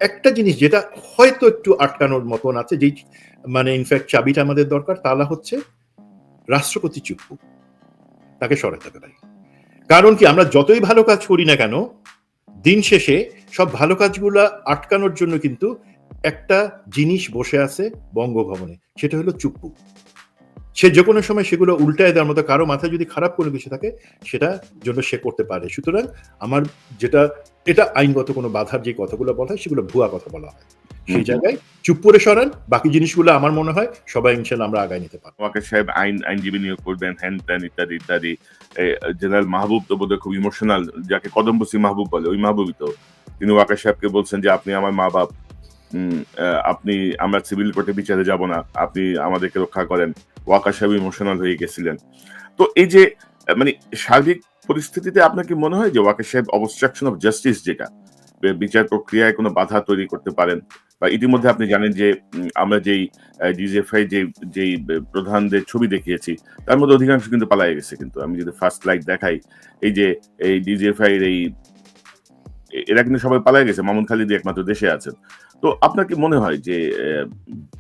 একটা জিনিস যেটা হয়তো একটু আটকানোর মতন আছে, যেই মানে ইনফ্যাক্ট চাবিটা আমাদের দরকার, তালা হচ্ছে রাষ্ট্রপতি চুপ্পু, তাকে সরাতে হবে ভাই। কারণ কি, আমরা যতই ভালো কাজ করি না কেন, দিন শেষে সব ভালো কাজগুলা আটকানোর জন্য কিন্তু একটা জিনিস বসে আছে বঙ্গভবনে, সেটা হলো চুপ্পু। সে যে কোনো সময় সেগুলো উল্টায় দেওয়ার মতো, কারো মাথায় যদি খারাপ কোনো কিছু থাকে সেটা জন্য সে করতে পারে। সুতরাং আমার যেটা, এটা আইনগত কোনো বাধার যে কথাগুলো বলা হয় সেগুলো ভুয়া কথা বলা হয়। সেই জায়গায় চুপ করে সরান, বাকি জিনিসগুলো আমার মনে হয় সবাই ইনশাল্লাহ আমরা আগায় নিতে পারবো। ওয়াকার সাহেব আইনজীবী নিয়োগ করবেন, হ্যান ত্যান ইত্যাদি ইত্যাদি। জেনারেল মাহবুব তো বোধহয় খুব ইমোশনাল, যাকে কদমবসি মাহবুব বলে, ওই মাহবুবই তো। তিনি ওয়াকার সাহেবকে বলছেন যে আপনি আমার মা বাপ, আপনি, আমরা সিভিল কোর্টে বিচারে যাব না, আপনি আমাদেরকে রক্ষা করেন। ওয়াকার সাহেব ইমোশনাল হয়ে গেছিলেন। তো এই যে মানে সার্বিক পরিস্থিতিতে আপনার কি মনে হয় যে ওয়াকার সাহেব অবস্ট্রাকশন অফ জাস্টিস, যেটা বিচার প্রক্রিয়ায় কোনো বাধা তৈরি করতে পারেন? বা ইতিমধ্যে আপনি জানেন যে আমরা যেই ডিজিএফআই যেই প্রধানদের ছবি দেখিয়েছি, তার মধ্যে অধিকাংশ কিন্তু পালায়ে গেছে। কিন্তু আমি যদি ফার্স্ট লাইট দেখাই, এই যে এই ডিজিএফআই এর এরা কিন্তু সবাই পালায়ে গেছে, মামুন খালিদ একমাত্র দেশে আছেন। তো আপনার কি মনে হয় যে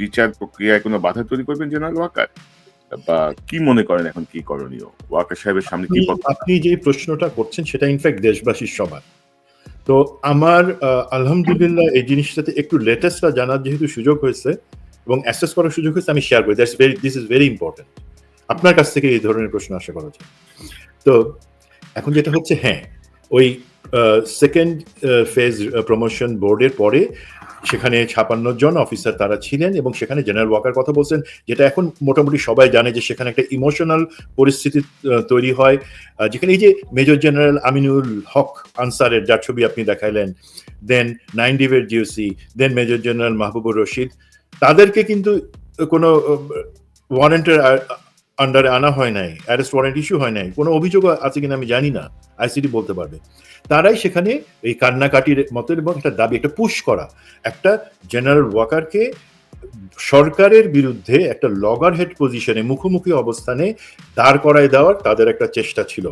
বিচার প্রক্রিয়ায় কোনো বাধা তৈরি করবেন জেনারেল ওয়াকার? বা কি মনে করেন এখন কি করণীয়? ওয়াকার সাহেবের সামনে কি পথ? আপনি যে প্রশ্নটা করছেন সেটা ইনফ্যাক্ট দেশবাসীর সবার। তো আমার আলহামদুলিল্লাহ এই জিনিসটাতে একটু লেটেস্টটা জানার যেহেতু সুযোগ হয়েছে এবং অ্যাসেস করার সুযোগ হয়েছে, আমি শেয়ার করি। This is very important. আপনার কাছ থেকে এই ধরনের প্রশ্ন আশা করা যায়। তো এখন যেটা হচ্ছে, হ্যাঁ, ওই সেকেন্ড ফেজ প্রমোশন বোর্ডের পরে সেখানে 56 জন অফিসার তারা ছিলেন এবং সেখানে জেনারেল ওয়াকার কথা বলছেন, যেটা এখন মোটামুটি সবাই জানে যে সেখানে একটা ইমোশনাল পরিস্থিতি তৈরি হয়, যেখানে এই যে মেজর জেনারেল আমিনুল হক আনসারের যার ছবি আপনি দেখাইলেন, দেন 9 ডিভের জিওসি, দেন মেজর জেনারেল মাহবুবুর রশিদ, তাদেরকে কিন্তু কোনো ওয়ারেন্টের আন্ডারে আনা হয় নাই, অ্যারেস্ট ওয়ারেন্ট ইস্যু হয় নাই, কোনো অভিযোগ আছে কিনা আমি জানি না, আইসিডি বলতে পারবে। তারাই সেখানে এই কান্নাকাটির মতো এবং একটা দাবি, একটা পুশ করা, একটা জেনারেল ওয়াকারকে সরকারের বিরুদ্ধে একটা লগার হেড পজিশনে, মুখোমুখি অবস্থানে দাঁড় করায় দেওয়ার তাদের একটা চেষ্টা ছিল।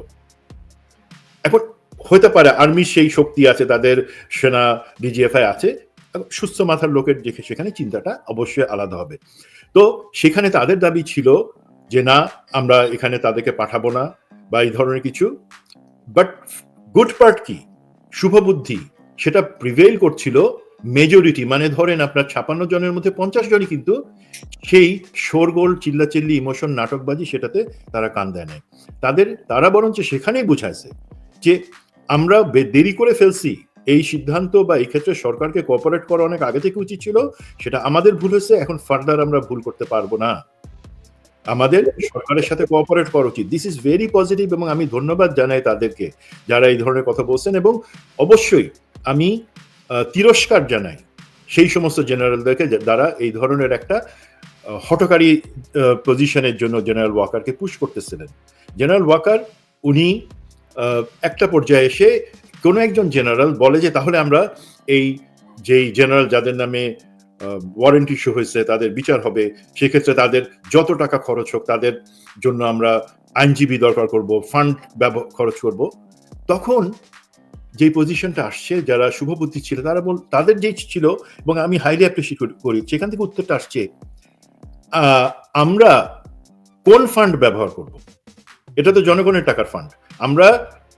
এখন হতে পারে আর্মির সেই শক্তি আছে, তাদের সেনা ডিজিএফআই আছে, সুস্থ মাথার লোকের দেখে সেখানে চিন্তাটা অবশ্যই আলাদা হবে। তো সেখানে তাদের দাবি ছিল যে না, আমরা এখানে তাদেরকে পাঠাবো না বা এই ধরনের কিছু। বাট গুড পার্ট কি, শুভবুদ্ধি, সেটা প্রিভেইল করছিল মেজরিটি, মানে ধরেন আপনার 56 জনের মধ্যে 50 জনই কিন্তু সেই শোরগোল, চিল্লাচিল্লি, ইমোশন, নাটকবাজি, সেটাতে তারা কান দেয় নাই। তারা বরঞ্চ সেখানেই বুঝাইছে যে আমরা দেরি করে ফেলছি, এই সিদ্ধান্ত বা এই ক্ষেত্রে সরকারকে কোঅপারেট করা অনেক আগে থেকে উচিত ছিল, সেটা আমাদের ভুল হয়েছে, এখন ফার্দার আমরা ভুল করতে পারবো না, আমাদের সরকারের সাথে কোঅপারেট করা উচিত। দিস ইজ ভেরি পজিটিভ এবং আমি ধন্যবাদ জানাই তাদেরকে যারা এই ধরনের কথা বলছেন, এবং অবশ্যই আমি তিরস্কার জানাই সেই সমস্ত জেনারেলদেরকে যারা এই ধরনের একটা হঠকারী পজিশনের জন্য জেনারেল ওয়াকারকে পুশ করতেছিলেন। জেনারেল ওয়াকার উনি একটা পর্যায়ে এসে কোনো একজন জেনারেল বলে যে তাহলে আমরা এই যেই জেনারেল যাদের নামে ওয়ারেন্ট ইস্যু হয়েছে তাদের বিচার হবে, সেক্ষেত্রে তাদের যত টাকা খরচ হোক তাদের জন্য আমরা আইনজীবী দরকার করব, ফান্ড খরচ করব। তখন যে পজিশনটা আসছে, যারা শুভবুদ্ধি ছিল তারা তাদের যে ছিল, এবং আমি হাইলি অ্যাপ্রিসিয়েট করি, সেখান থেকে উত্তরটা আসছে আমরা কোন ফান্ড ব্যবহার করব, এটা তো জনগণের টাকার ফান্ড, আমরা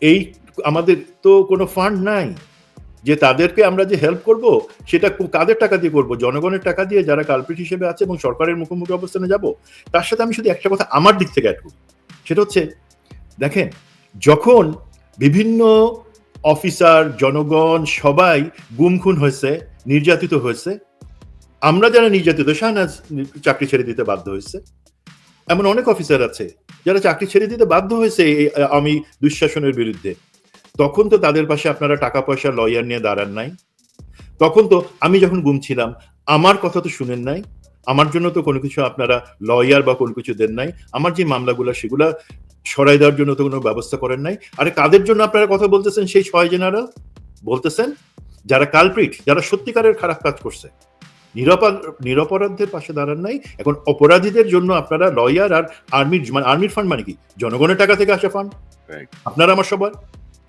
এই আমাদের তো কোনো ফান্ড নাই যে তাদেরকে আমরা যে হেল্প করব সেটা কাদের টাকা দিয়ে করব, জনগণের টাকা দিয়ে যারা কালপ্রিট হিসেবে আছে এবং সরকারের মুখোমুখি অবস্থানে যাব। তার সাথে আমি শুধু একটা কথা আমার দিক থেকে অ্যাড করি, সেটা হচ্ছে দেখেন, যখন বিভিন্ন অফিসার, জনগণ সবাই গুম খুন হয়েছে, নির্যাতিত হয়েছে, আমরা যারা নির্যাতিত, শাহনাজ চাকরি ছেড়ে দিতে বাধ্য হয়েছে, এমন অনেক অফিসার আছে যারা চাকরি ছেড়ে দিতে বাধ্য হয়েছে আমি দুঃশাসনের বিরুদ্ধে, তখন তো তাদের পাশে আপনারা টাকা পয়সা, লয়ার নিয়ে দাঁড়ান নাই। তখন তো আমি যখন গুম ছিলাম আমার কথা তো শুনেন নাই, আমার জন্য তো কোনো কিছু আপনারা লয়ার বা কোনো কিছু দেন নাই, আমার যে মামলাগুলো সেগুলা সরাই দেওয়ার জন্য তো কোনো ব্যবস্থা করেন নাই। আরে কাদের জন্য আপনারা কথা বলতেছেন? সেই 6 জেনারেল বলতেছেন যারা কালপ্রিট, যারা সত্যিকারের খারাপ কাজ করছে, নিরপরাধদের পাশে দাঁড়ান নাই। এখন অপরাধীদের জন্য আপনারা লয়ার আর আর্মির ফান্ড মানে কি? জনগণের টাকা থেকে আসা ফান্ড, আপনারা আমার সবার,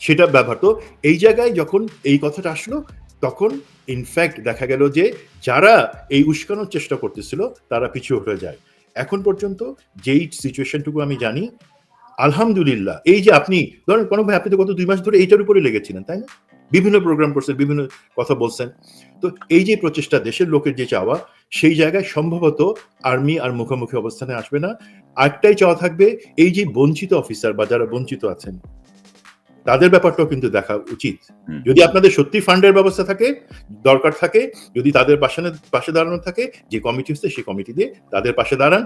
সেটা ব্যবহার। তো এই জায়গায় যখন এই কথাটা আসলো, তখন ইনফ্যাক্ট দেখা গেল যে যারা এই উস্কানোর চেষ্টা করতেছিল তারা পিছু হয়ে যায়। এখন পর্যন্ত যেই সিচুয়েশনটুকু আমি জানি, আলহামদুলিল্লাহ, এই যে আপনি ধরেন কনক ভাই, আপনি তো গত 2 মাস ধরে এইটার উপরে লেগেছিলেন, তাই না? বিভিন্ন প্রোগ্রাম করছেন, বিভিন্ন কথা বলছেন। তো এই যে প্রচেষ্টা, দেশের লোকের যে চাওয়া, সেই জায়গায় সম্ভবত আর্মি আর মুখোমুখি অবস্থানে আসবে না। আরেকটাই চাওয়া থাকবে, এই যে বঞ্চিত অফিসার বা যারা বঞ্চিত আছেন তাদের ব্যাপারটাও কিন্তু দেখা উচিত। যদি আপনাদের সত্যি ফান্ডের ব্যবস্থা থাকে, দরকার থাকে, যদি তাদের পাশে দাঁড়ানো থাকে, যে কমিটি হচ্ছে সেই কমিটি দিয়ে তাদের পাশে দাঁড়ান।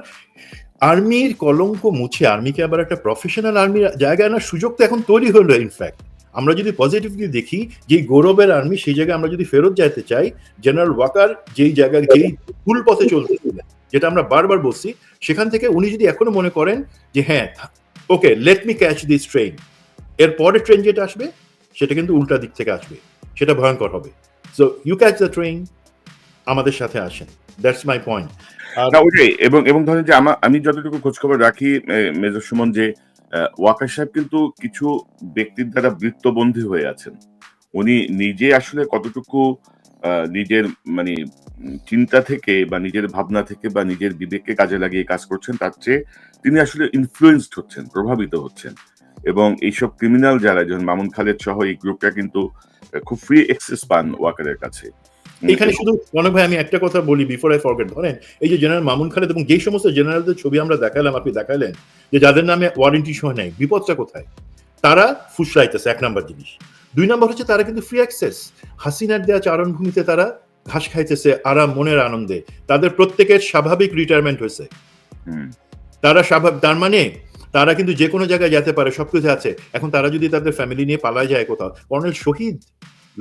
আর্মির কলঙ্ক মুছে আর্মিকে আবার একটা প্রফেশনাল আর্মির জায়গায় আনার সুযোগ তো এখন তৈরি হলো। ইনফ্যাক্ট আমরা যদি পজিটিভলি দেখি, যে গৌরবের আর্মি, সেই জায়গায় আমরা যদি ফেরত যাইতে চাই, জেনারেল ওয়াকার যেই জায়গায় যেই ভুল পথে চলতেছিলেন, যেটা আমরা বারবার বলছি, সেখান থেকে উনি যদি এখনো মনে করেন যে হ্যাঁ okay, let me catch this train, এর পরে ট্রেন যেটা আসবে সেটা কিন্তু উল্টা দিক থেকে আসবে, সেটা ভয়ঙ্কর হবে। So you catch the train, আমাদের সাথে আসেন, দ্যাটস মাই পয়েন্ট। না ওইটাই, এবং ধরেন যে আমি যতটুকু খোঁজখবর রাখি মেজর সুমন, যে ওয়াকার সাহেব কিন্তু কিছু ব্যক্তির দ্বারা বৃত্তবন্দী হয়ে আছেন। উনি নিজে আসলে কতটুকু নিজের মানে চিন্তা থেকে বা নিজের ভাবনা থেকে বা নিজের বিবেককে কাজে লাগিয়ে কাজ করছেন, তার চেয়ে তিনি আসলে ইনফ্লুয়েন্সড হচ্ছেন, প্রভাবিত হচ্ছেন। এবং এইসব ক্রিমিনাল যারা, যেমন মামুন খালেদ সহ এই গ্রুপটা কিন্তু খুব ফ্রি অ্যাক্সেস পান ওয়াকারের কাছে। এখানে শুধু কনক ভাই, আমি একটা কথা বলি বিফোর আই ফরগেট। ধরেন এই যে জেনারেল মামুন খালেদ এবং যেই সমস্ত জেনারেলদের ছবি আমরা দেখালাম, আপনি দেখালেন, যে যাদের নামে ওয়ারেন্টি সহ নেই, বিপদটা কোথায়? তারা ফুসলাইতেছে, 1 নাম্বার জিনিস। 2 নাম্বার হচ্ছে তারা কিন্তু ফ্রি অ্যাক্সেস, হাসিনার দেয়া চারণভূমিতে তারা ঘাস খাইতেছে আরাম মনের আনন্দে। তাদের প্রত্যেকের স্বাভাবিক রিটায়ারমেন্ট হয়েছে। তারা তার মানে তারা কিন্তু যে কোনো জায়গায় যেতে পারে, সবকিছু আছে। এখন তারা যদি তাদের ফ্যামিলি নিয়ে পালায় যায় কোথাও, কর্নেল শহীদ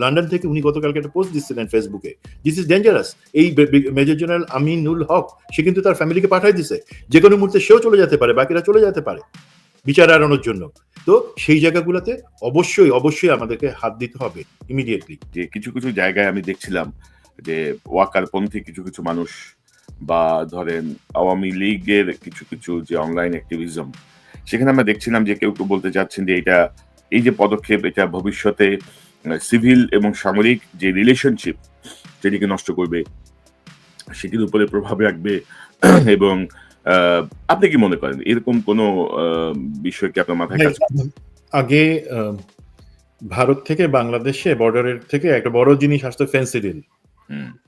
লন্ডন থেকে উনি গতকালকে একটা পোস্ট দিচ্ছিলেন ফেসবুকে, দিস ইজ ডেঞ্জারাস। এই মেজর জেনারেল আমিনুল হক, সে কিন্তু তার ফ্যামিলিকে পাঠাই দিছে, যে কোনো মুহূর্তে সেও চলে যেতে পারে, বাকিরা চলে যেতে পারে বিচার এড়ানোর জন্য। তো সেই জায়গাগুলোতে অবশ্যই আমাদেরকে হাত দিতে হবে ইমিডিয়েটলি। যে কিছু জায়গায় আমি দেখছিলাম যে ওয়াকার পন্থী কিছু মানুষ, বা ধরেন আওয়ামী লীগের কিছু যে অনলাইন অ্যাক্টিভিজম, সেখানে আমরা দেখছিলাম যে কেউ বলতে চাচ্ছেন যে এই যে পদক্ষেপ, এটা ভবিষ্যতে সিভিল এবং সামরিক যে রিলেশনশিপ সেটিকে নষ্ট করবে, সেটির উপরে প্রভাব রাখবে। এবং আপনি কি মনে করেন এরকম কোনো বিষয় কি আপনার মাথায় কাজ করে? আগে ভারত থেকে বাংলাদেশে বর্ডারের থেকে একটা বড় জিনিস আসতো, ফেন্সিডিল।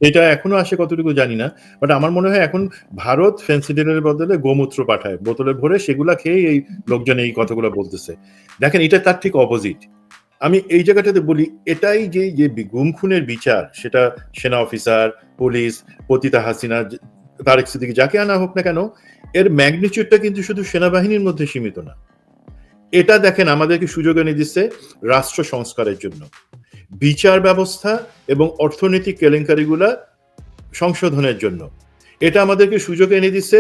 এটা এখনো আসে কতটুকু জানি না, বাট আমার মনে হয় এখন ভারত ফেন্সিডিলের বদলে গোমূত্র পাঠায় বোতলে ভরে, সেগুলা খেয়ে এই লোকজন এই কথাগুলো বলতেছে। দেখেন, এটা তার ঠিক অপোজিট। আমি এই জায়গাটাতে বলি, এটাই যে গুম খুনের বিচার, সেটা সেনা অফিসার, পুলিশ, পতিতা হাসিনা, তারেক সিদ্দিকী, যাকে আনা হোক না কেন, এর ম্যাগনিচিউডটা কিন্তু শুধু সেনাবাহিনীর মধ্যে সীমিত না। এটা দেখেন আমাদেরকে সুযোগ এনে দিচ্ছে রাষ্ট্র সংস্কারের জন্য, বিচার ব্যবস্থা এবং অর্থনৈতিক কেলেঙ্কারিগুলা সংশোধনের জন্য। এটা আমাদেরকে সুযোগ এনে দিচ্ছে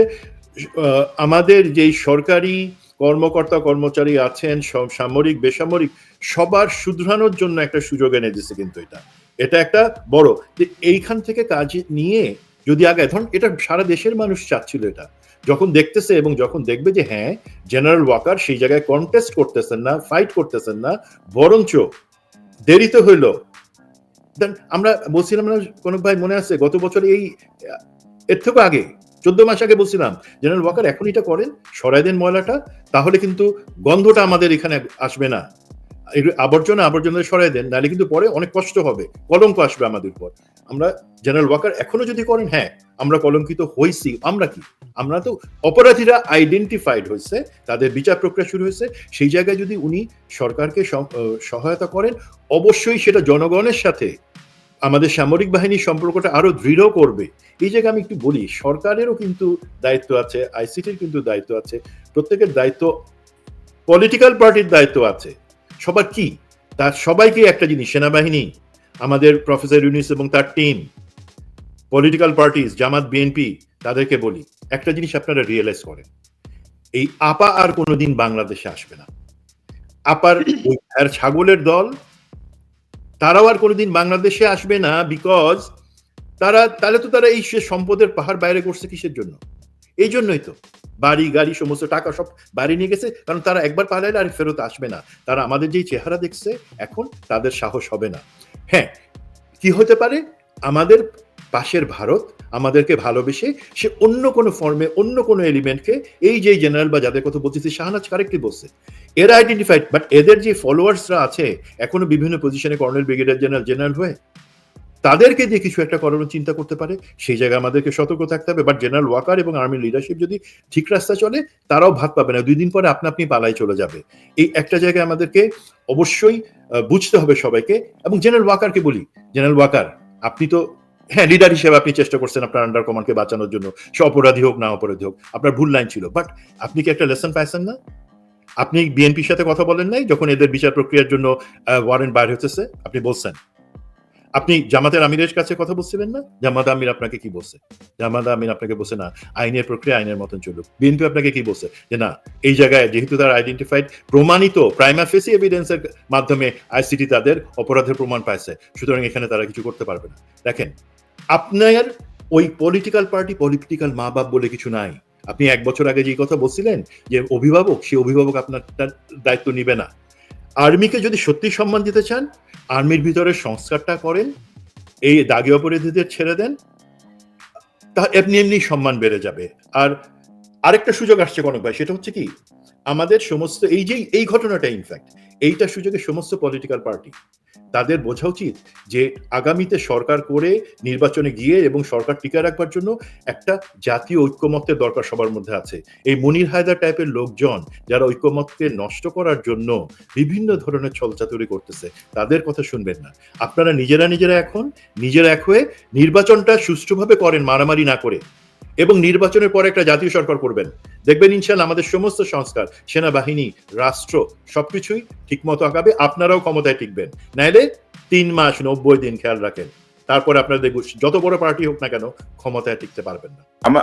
আমাদের যেই সরকারি কর্মকর্তা কর্মচারী আছেন, সামরিক বেসামরিক, সবার শুধরানোর জন্য একটা সুযোগ এনে দিচ্ছে। কিন্তু এটা একটা বড়, এইখান থেকে কাজ নিয়ে যদি আগে, ধরুন এটা সারা দেশের মানুষ চাচ্ছিল, এটা যখন দেখতেছে এবং যখন দেখবে যে হ্যাঁ, জেনারেল ওয়াকার সেই জায়গায় কন্টেস্ট করতেছেন না, ফাইট করতেছেন না, বরঞ্চ দেরিতে হইল। আমরা বলছিলাম না কোন ভাই, মনে আছে গত বছর এর থেকে আগে 14 মাস আগে বলছিলাম, জেনারেল ওয়াকার এখন এটা করেন, সরাই দেন ময়লাটা, তাহলে কিন্তু গন্ধটা আমাদের এখানে আসবে না। আবর্জনা সরাই দেন, নাহলে কিন্তু পরে অনেক কষ্ট হবে, কলঙ্ক আসবে আমাদের উপর। আমরা জেনারেল ওয়াকার এখনো যদি করেন, হ্যাঁ আমরা কলঙ্কিত হইছি। আমরা তো অপরাধীরা আইডেন্টিফাইড হয়েছে, তাদের বিচার প্রক্রিয়া শুরু হয়েছে, সেই জায়গায় যদি উনি সরকারকে সহায়তা করেন, অবশ্যই সেটা জনগণের সাথে আমাদের সামরিক বাহিনীর সম্পর্কটা আরো দৃঢ় করবে। এই জায়গায় আমি একটু বলি, সরকারেরও কিন্তু দায়িত্ব আছে, আইসিটির কিন্তু দায়িত্ব আছে, প্রত্যেকের দায়িত্ব, পলিটিক্যাল পার্টির দায়িত্ব আছে। সবার কি, তার সবাইকে একটা জিনিস, সেনাবাহিনী, আমাদের প্রফেসর ইউনূস এবং তার টিম, পলিটিক্যাল পার্টিস, জামাত, বিএনপি, তাদেরকে বলি একটা জিনিস আপনারা রিয়েলাইজ করেন, এই আপা আর কোনোদিন বাংলাদেশে আসবে না। আপার ওই ছাগলের দল, তারাও আর কোনোদিন বাংলাদেশে আসবে না। বিকজ তারা এই সম্পদের পাহাড় বাইরে করছে কিসের জন্য? এই জন্যই তো বাড়ি গাড়ি সমস্ত টাকা সব বাড়ি নিয়ে গেছে, কারণ তারা একবার পালাইলে আর ফেরত আসবে না। তারা আমাদের যেই চেহারা দেখছে এখন, তাদের সাহস হবে না। হ্যাঁ, কি হতে পারে? আমাদের পাশের ভারত আমাদেরকে ভালোবেসে সে অন্য কোনো ফর্মে অন্য কোনো এলিমেন্টকে এই যে জেনারেল বা যাদের কথা বলতেছি, শাহনাজ কারেক্টলি বলছে, এরা আইডেন্টিফাইড, বাট এদের যে ফলোয়ার্সরা আছে এখনো বিভিন্ন পজিশনে, কর্নেল, ব্রিগেডিয়ার জেনারেল, জেনারেল হয়ে, তাদেরকে দিয়ে কিছু একটা করার চিন্তা করতে পারে। সেই জায়গায় আমাদেরকে সতর্ক থাকতে হবে। বাট জেনারেল ওয়াকার এবং আর্মির লিডারশিপ যদি ঠিক রাস্তা চলে, তারাও ভাত পাবে না, 2 দিন পরে আপনা আপনি পালাই চলে যাবে। এই একটা জায়গায় আমাদেরকে অবশ্যই বুঝতে হবে সবাইকে। এবং জেনারেল ওয়াকারকে বলি, জেনারেল ওয়াকার, আপনি তো হ্যাঁ লিডার হিসেবে আপনি চেষ্টা করছেন আপনার আন্ডার কমান্ডকে বাঁচানোর জন্য, সে অপরাধী হোক না অপরাধী হোক, আপনার ভুল লাইন ছিল, বাট আপনি কি একটা লেসন পাইছেন না? আপনি বিএনপির সাথে কথা বলেন নাই যখন এদের বিচার প্রক্রিয়ার জন্য ওয়ারেন্ট বাইর হতেছে? আপনি বলছেন। আপনি জামাতের আমিরের কাছে কথা বলছিলেন না? জামাত আমির আপনাকে কি বলছে? জামাত আমির আপনাকে বলছে না আইনের প্রক্রিয়া আইনের মতন চলুক। বিএনপি আপনাকে কি বলছে? যে না, এই জায়গায় যেহেতু তারা আইডেন্টিফাইড, প্রমাণিত প্রাইমা ফেসি এভিডেন্সের মাধ্যমে আইসিটি তাদের অপরাধের প্রমাণ পাইছে, সুতরাং এখানে তারা কিছু করতে পারবে না। দেখেন, আপনার ওই পলিটিক্যাল পার্টি, পলিটিক্যাল মা বাপ বলে কিছু নাই। আপনি 1 বছর আগে যে কথা বলছিলেন যে অভিভাবক, সেই অভিভাবক আপনার দায়িত্ব নিবে না। আর্মিকে যদি সত্যি সম্মান দিতে চান, আর্মির ভিতরে সংস্কারটা করেন, এই দাগী অপরাধীদের ছেড়ে দেন, তা এমনি এমনি সম্মান বেড়ে যাবে। আর আরেকটা সুযোগ আসছে কনক ভাই, সেটা হচ্ছে কি, আমাদের সমস্ত এই ঘটনাটা ইনফ্যাক্ট এইটা সুযোগে সমস্ত পলিটিক্যাল পার্টি তাদের বোঝা উচিত যে আগামীতে সরকার করে নির্বাচনে গিয়ে এবং সরকার টিকে রাখবার জন্য একটা জাতীয় ঐক্যমত্যের দরকার সবার মধ্যে আছে। এই মনির হায়দার টাইপের লোকজন যারা ঐক্যমত্যকে নষ্ট করার জন্য বিভিন্ন ধরনের ছলচাতুরি করতেছে, তাদের কথা শুনবেন না। আপনারা নিজেরা এখন নিজেরা এক হয়ে নির্বাচনটা সুষ্ঠুভাবে করেন, মারামারি না করে, এবং নির্বাচনের পরে একটা জাতীয় সরকার করবেন। দেখবেন ইনশাল্লাহ আমাদের সমস্ত সংস্কার, সেনাবাহিনী, রাষ্ট্র সবকিছুই ঠিকমতো আগাবে, আপনারাও ক্ষমতায় টিকবেন। নাইলে 3 মাস 90 দিন খেয়াল রাখেন, তারপরে আপনারা দেখবেন যত বড় পার্টি হোক না কেন ক্ষমতায় টিকতে পারবেন না।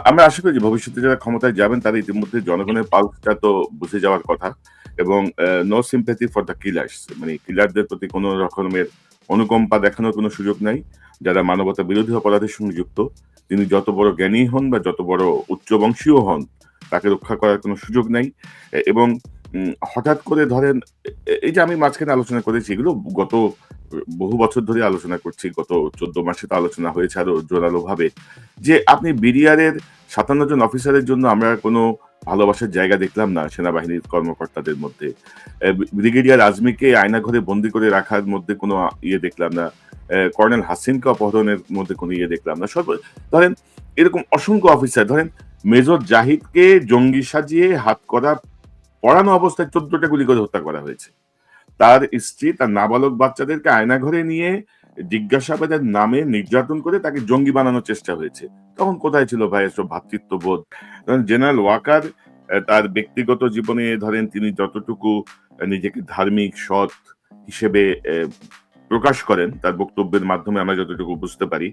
আমরা আশা করি যে ভবিষ্যতে যারা ক্ষমতায় যাবেন তারা ইতিমধ্যে জনগণের পালসটা তো বুঝে যাওয়ার কথা, এবং no sympathy for the killers, মানে কিলারদের প্রতি কোনো রকমের অনুকম্পা দেখানোর কোনো সুযোগ নাই। যারা মানবতা বিরোধী অপরাধের সঙ্গে যুক্ত, তিনি যত বড় জ্ঞানী হন বা যত বড় উচ্চবংশীয় হন, তাকে রক্ষা করার কোনো সুযোগ নাই। এবং হঠাৎ করে ধরেন, এই যে আমি মাঝখানে আলোচনা করেছি, এগুলো গত বহু বছর ধরে আলোচনা করছি, গত 14 মাসে তো আলোচনা হয়েছে আরো জোরালো ভাবে, যে আপনি বিডিআরের 57 জন অফিসারের জন্য আমরা কোনো ভালোবাসার জায়গা দেখলাম না সেনাবাহিনীর কর্মকর্তাদের মধ্যে। ব্রিগেডিয়ার আজমিকে আয়নাঘরে বন্দি করে রাখার মধ্যে কোনো ইয়ে দেখলাম না। কর্নেল হাসিনকে অপহরণের মধ্যে কোনো ইয়ে দেখলাম না। ধরেন এরকম অসংখ্য অফিসার, ধরেন মেজর জাহিদকে জঙ্গি সাজিয়ে হাত করা পড়ানো অবস্থায় 14টা গুলি করে হত্যা করা হয়েছে। তার স্ত্রী তার নাবালক বাচ্চাদেরকে আয়নাঘরে নিয়ে জিজ্ঞাসাবাদের নামে নির্যাতন করে তাকে জঙ্গি বানানোর চেষ্টা হয়েছে। তখন কোথায় ছিল ভাই এসব ভ্রাতৃত্ববোধ? জেনারেল ওয়াকার তার ব্যক্তিগত জীবনে ধরেন তিনি যতটুকু নিজেকে ধার্মিক সৎ হিসেবে প্রকাশ করেন, তার বক্তব্যের মাধ্যমে আমরা যতটুকু বুঝতে পারি,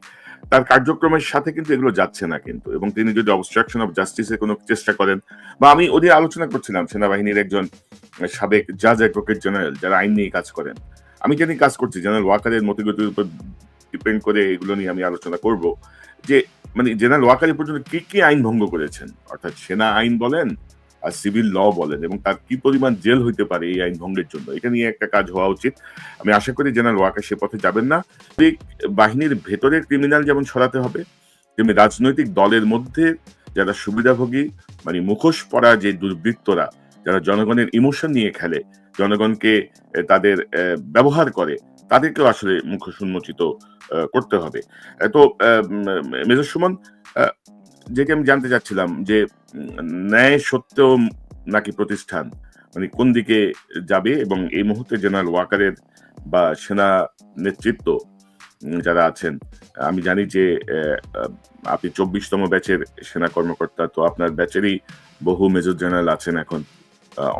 তার কার্যক্রমের সাথে কিন্তু এগুলো যাচ্ছে না কিন্তু। এবং তিনি যদি অবস্ট্রাকশন অফ জাস্টিসের কোনো চেষ্টা করেন, বা আমি ওদের আলোচনা করছিলাম সেনাবাহিনীর একজন সাবেক জাজ অ্যাডভোকেট জেনারেল যারা আইন নিয়ে কাজ করেন, আমি জানি কাজ করছি, জেনারেল ওয়াকারের মতিগতির উপর ডিপেন্ড করে এগুলো নিয়ে আমি আলোচনা করব, যে মানে জেনারেল ওয়াকার পর্যন্ত কি কি আইন ভঙ্গ করেছেন, অর্থাৎ সেনা আইন বলেন আর সিভিল ল বলেন, এবং তার কি পরিমাণ জেল হইতে পারে এই আইন ভঙ্গের জন্য, এটা নিয়ে একটা কাজ হওয়া উচিত। আমি আশা করি জেনারেল ওয়াকার সে পথে যাবেন না। বাহিনীর ভেতরের ক্রিমিনাল যেমন সরাতে হবে, তেমনি রাজনৈতিক দলের মধ্যে যারা সুবিধাভোগী, মানে মুখোশ পরা যে দুর্বৃত্তরা, যারা জনগণের ইমোশন নিয়ে খেলে, জনগণকে তাদের ব্যবহার করে, তাদেরকেও আসলে মুখোশ উন্মোচিত করতে হবে। তো মেজর সুমন, যেটা আমি জানতে চাচ্ছিলাম যে ন্যায় সত্যেও নাকি প্রতিষ্ঠান, মানে কোন দিকে যাবে, এবং এই মুহূর্তে জেনারেল ওয়াকারের বা সেনা নেতৃত্ব যারা আছেন, আমি জানি যে আপনি 24তম ব্যাচের সেনা কর্মকর্তা, তো আপনার ব্যাচেরই বহু মেজর জেনারেল আছেন এখন,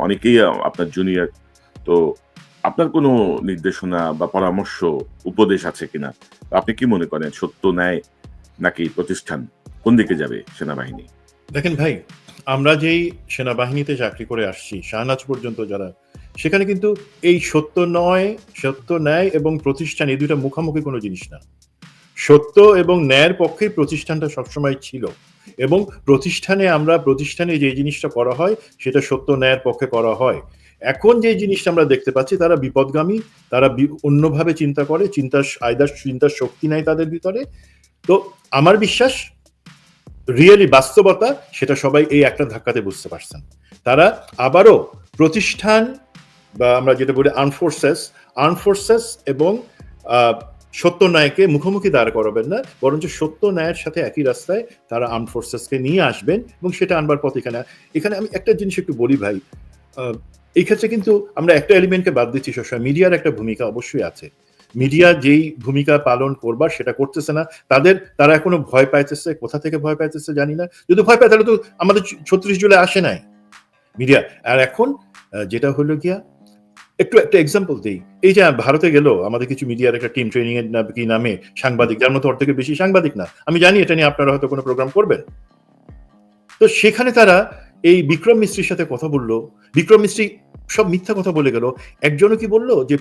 অনেকেই আপনার জুনিয়র, তো আপনার কোনো নির্দেশনা বা পরামর্শ উপদেশ আছে কিনা? আপনি কি মনে করেন সত্য ন্যায় নাকি প্রতিষ্ঠান, কোন দিকে যাবে সেনাবাহিনী? দেখেন ভাই, আমরা যেই সেনাবাহিনীতে চাকরি করে আসছি শাহনাজ পর্যন্ত যারা, সেখানে কিন্তু এই সত্য ন্যায় এবং প্রতিষ্ঠান, এই দুইটা মুখামুখি কোনো জিনিস না। সত্য এবং ন্যায়ের পক্ষেই প্রতিষ্ঠানটা সবসময় ছিল, এবং প্রতিষ্ঠানে যে জিনিসটা করা হয় সেটা সত্য ন্যায়ের পক্ষে করা হয়। এখন যে জিনিসটা আমরা দেখতে পাচ্ছি তারা বিপদগামী, তারা অন্যভাবে চিন্তা করে, চিন্তার শক্তি নাই তাদের ভিতরে। তো আমার বিশ্বাস রিয়েলি বাস্তবতা সেটা সবাই এই একটা ধাক্কাতে বুঝতে পারছেন। তারা আবারও প্রতিষ্ঠান বা আমরা যেটা বলি আর্ম ফোর্সেস এবং সত্য ন্যায়কে মুখোমুখি দাঁড় করাবেন না, বরঞ্চ সত্য ন্যায়ের সাথে একই রাস্তায় তারা আর্ম ফোর্সেসকে নিয়ে আসবেন এবং সেটা আনবার পথ এখানে আমি একটা জিনিস একটু বলি ভাই, এই ক্ষেত্রে কিন্তু আমরা একটা এলিমেন্টকে বাদ দিচ্ছি সবসময়, মিডিয়ার একটা ভূমিকা অবশ্যই আছে। মিডিয়া যেই ভূমিকা পালন করবার সেটা করতেছে না, তারা এখনো ভয় পাইতেছে, কোথা থেকে ভয় পাইতেছে জানি না, যদি ভয় পায় তাহলে তো আমাদের 36 জুলাই আসে নাই মিডিয়া। আর এখন যেটা হলো গিয়া একটা এক্সাম্পল দিই, এই যে ভারতে গেল আমাদের কিছু মিডিয়ার একটা টিম ট্রেনিং এর কি নামে সাংবাদিক, যার মতো ওর থেকে বেশি সাংবাদিক না, আমি জানি এটা নিয়ে আপনারা হয়তো কোনো প্রোগ্রাম করবেন। তো সেখানে তারা এই বিক্রম মিস্ত্রির সাথে কথা বললো, বিক্রম মিস্ত্রি সব মিথ্যা কথা বলে গেল। একজনও কি বললো যে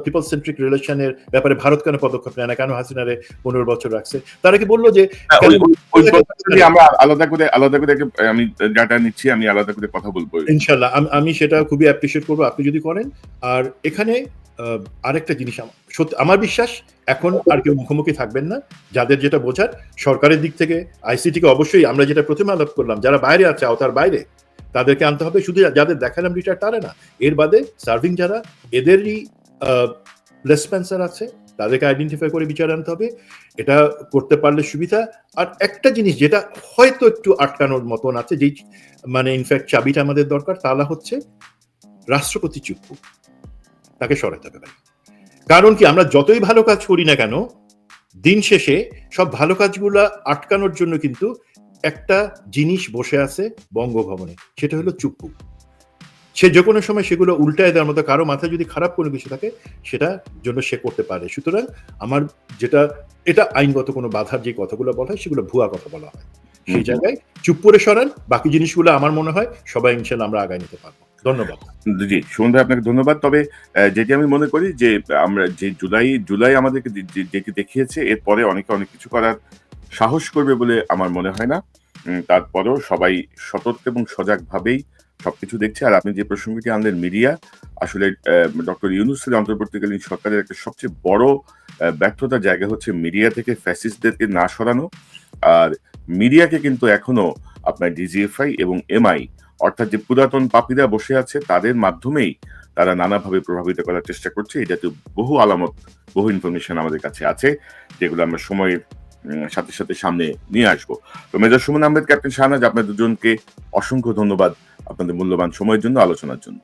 পিপলস সেন্ট্রিক রিলেশনের ব্যাপারে ভারত কেন পদক্ষেপ নেয় না, কেন হাসিনারে 15 বছর রাখছে? তারা কি বললো যে আমরা আলাদা করে আমি ডাটা নিচ্ছি, আমি আলাদা করে কথা বলবো ইনশাল্লাহ, আমি সেটা খুবই অ্যাপ্রিশিয়েট করবো আপনি যদি করেন। আর এখানে আরেকটা জিনিস সত্যি আমার বিশ্বাস, এখন আর কেউ মুখোমুখি থাকবেন না, যাদের যেটা বোঝার সরকারের দিক থেকে আইসিটিকে অবশ্যই আমরা যেটা প্রথমে আলাপ করলাম, যারা বাইরে আছে আওতার বাইরে তাদেরকে আনতে হবে, শুধু যাদের দেখালাম রিটায়ার তারা না, এর বাদে সার্ভিং যারা এদেরই রেসপন্সার আছে তাদেরকে আইডেন্টিফাই করে বিচার আনতে হবে। এটা করতে পারলে সুবিধা। আর একটা জিনিস যেটা হয়তো একটু আটকানোর মতন আছে, যেই মানে ইনফ্যাক্ট চাবিটা আমাদের দরকার, তাহলে হচ্ছে রাষ্ট্রপতি চুপ্পু, তাকে সরাতে হবে। কারণ কি, আমরা যতই ভালো কাজ করি না কেন, দিন শেষে সব ভালো কাজগুলো আটকানোর জন্য কিন্তু একটা জিনিস বসে আছে বঙ্গভবনে, সেটা হলো চুপ্পু। সে যে কোনো সময় সেগুলো উল্টায় দেওয়ার মতো, কারো মাথায় যদি খারাপ কোনো কিছু থাকে সেটা জন্য সে করতে পারে। সুতরাং আমার এটা আইনগত কোনো বাধার যে কথাগুলো বলা হয় সেগুলো ভুয়া কথা বলা হয়। সেই জায়গায় চুপ করে সরান, বাকি জিনিসগুলো আমার মনে হয় সবাই ইনশাল্লাহ আমরা আগায় নিতে পারবো। ধন্যবাদ। জি, সুমন ভাই আপনাকে ধন্যবাদ। তবে যেটি আমি মনে করি যে আমরা যে জুলাই আমাদেরকে যেটি দেখিয়েছে, এরপরে অনেকে অনেক কিছু করার সাহস করবে বলে আমার মনে হয় না। তারপরেও সবাই সতর্ক এবং সজাগভাবেই সবকিছু দেখছে। আর আপনি যে প্রসঙ্গটি আনলেন মিডিয়া, আসলে ডক্টর ইউনূসের অন্তর্বর্তীকালীন সরকারের একটা সবচেয়ে বড় ব্যর্থতার জায়গা হচ্ছে মিডিয়া থেকে ফ্যাসিস্টদেরকে না সরানো। আর মিডিয়াকে কিন্তু এখনো আপনার ডিজিএফআই এবং এমআই, অর্থাৎ যে পুরাতন পাপীরা বসে আছে তাদের মাধ্যমেই তারা নানাভাবে প্রভাবিত করার চেষ্টা করছে। এই জাতীয় বহু আলামত, বহু ইনফরমেশন আমাদের কাছে আছে, যেগুলো আমরা সময়ের সাথে সাথে সামনে নিয়ে আসবো। তো মেজর সুমন আহমেদ, ক্যাপ্টেন শাহনাজ, আপনাদের দুজনকে অসংখ্য ধন্যবাদ আপনাদের মূল্যবান সময়ের জন্য, আলোচনার জন্য।